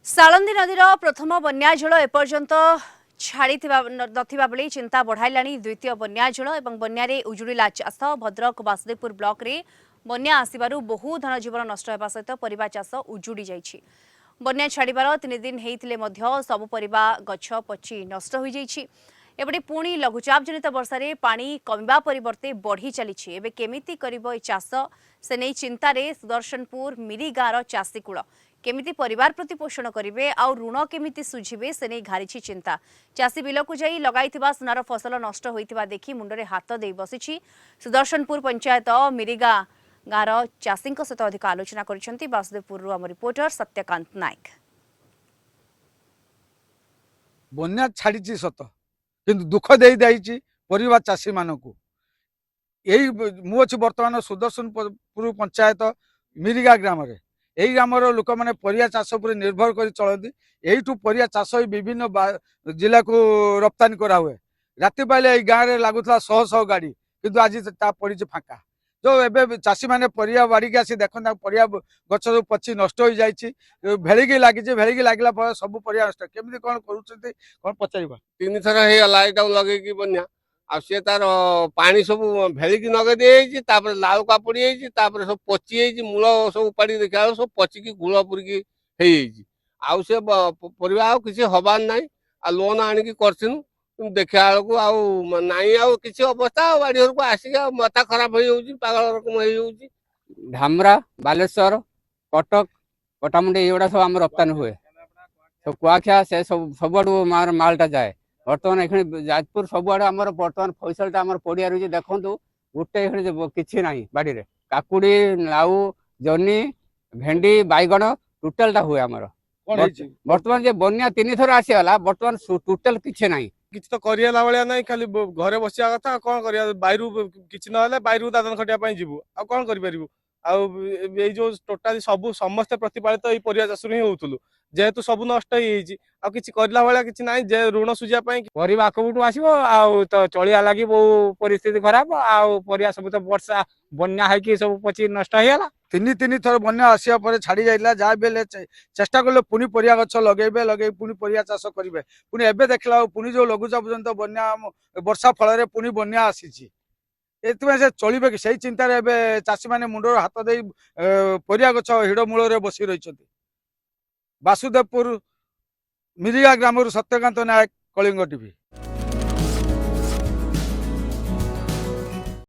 सालंदी नदीर प्रथम बन्या जल एपर्यंत छाड़ी नथिबा बेले चिंता बढ़ाइलाणी द्वितीय बन्या जल एवं बन्यारे उजुड़िला चाष भद्रक वासुदेवपुर ब्लॉक रे बन्या आसिबारु बहु धनजीवन नष्ट हेबा सहित परिबा चाष उजुड़ी जाइछि। बन्या छाड़िबार 3 दिन हेइतिले मध्य सबु परिबा गछ पची नष्ट होई जाइछि। एबडे पुणी लघुचाप जनित वर्षारे पानी कमिबा परिवर्ते बढ़ी चलिछि। एबे केमिति करिबो ए चाष से नै चिंतारे सुदर्शनपुर मिरी गाँर चाषीकूल केमिति परिवार प्रतिपोषण करिवे आ ऋण केमिति सुझिबे से नै घारिछि चिंता। चाषी बिलकु जाई लगाइथिबा सुनार फसल नष्ट होइथिबा देखि मुंडरे हाथ देई बसिछि। सुदर्शनपुर पंचायत मिरीगा गाँर चाषींक सहित अधिक आलोचना करिसेंति वासुदेवपुर आम रिपोर्टर सत्यकांत नायक। बन्या छाड़ी सत किंतु दुख दे दी परिवार चाषी मानू यही मुझे बर्तमान सुदर्शनपुर पंचायत मिरीगा ग्राम रे यही ग्राम लोक मैंने परिया चाष पर निर्भर कर चलती यू परिया चाष विभिन्न जिला को रप्तानी करा हुए राति पाइले गाँव में लगुला शह शह गाड़ी किंतु आज पड़ी फाँका जो एवं चाषी मैंने परिया बाड़ी आसी देखते परिया गछ सब पची नष्ट हो जाए भेड़िकी लगी भेड़िकी लगला सब परिया नष्ट केमी कौन कौन पचार 3 थर होगा यहाँ लगे बन्या आ सी तार पानी सब भेलिकी नगे दी लाउका पड़ी सब पची मूल सब उपाड़ी देखा सब पचिकी गुड़ पुरिकी आउ से परिवा किसी हबार ना आ लोन आणिकी करथिनु देखा बेलू नाई किसी अवस्था बाड़ी घर को आसिक माथा खराब हो पागल रकम हो धामरा बालेश्वर कटक कटामुंडी एगुड़ा सब आम रप्तानी हुए सब कुआखिया से सब मार मालटा जाए बर्तमान ये जाजपुर सबुआड़े आम बर्तमान फैसलटा आम पड़िया रही देखूँ गोटे किसी ना बाड़ी रे काकुड़ी लाउ जनी भेंडी बैगण टोटालटा हुए आमर बर्तमान जे बन्या 3 थर आसीगला बर्तमान टोटाल किसी ना किसी तो करियाला भाया ना खाली घरे बसिया कथा कौन कर बाहर किसी ना बाहर दादन खटिया जीवु आ कौन कर जो टोटाली सब समस्ते प्रतिपालित तो परिया चाष ही होउथुलु जेहेतु सब नष्ट हो किसी करला भाया किसी ना जे ऋण सुझा परिवा आकबुटू आसो आ तो चलिया लगी बहु परिस्थिति खराब आ परिया सब तो वर्षा बन्या है सब पची नष्ट होगा 3 थर बन्या आसिया पर छाड़ी जाइला जहाँ बेले चेष्टा कले पुणी परिया गछ लगे लगे पुणी परिया चाष करेंगे पुणी एबे देखला पुणी जो लघुचाप पर्यंत बन्या वर्षा फल पुणी बन्या आसी से चलिबे कि सही चिंतार एबे चाषी माने मुंडर हाथ दे परिया गछ हिड़ मूल बसी रही। वासुदेवपुर मिरीगा ग्राम सत्यकांत नायक कलिंग टीवी।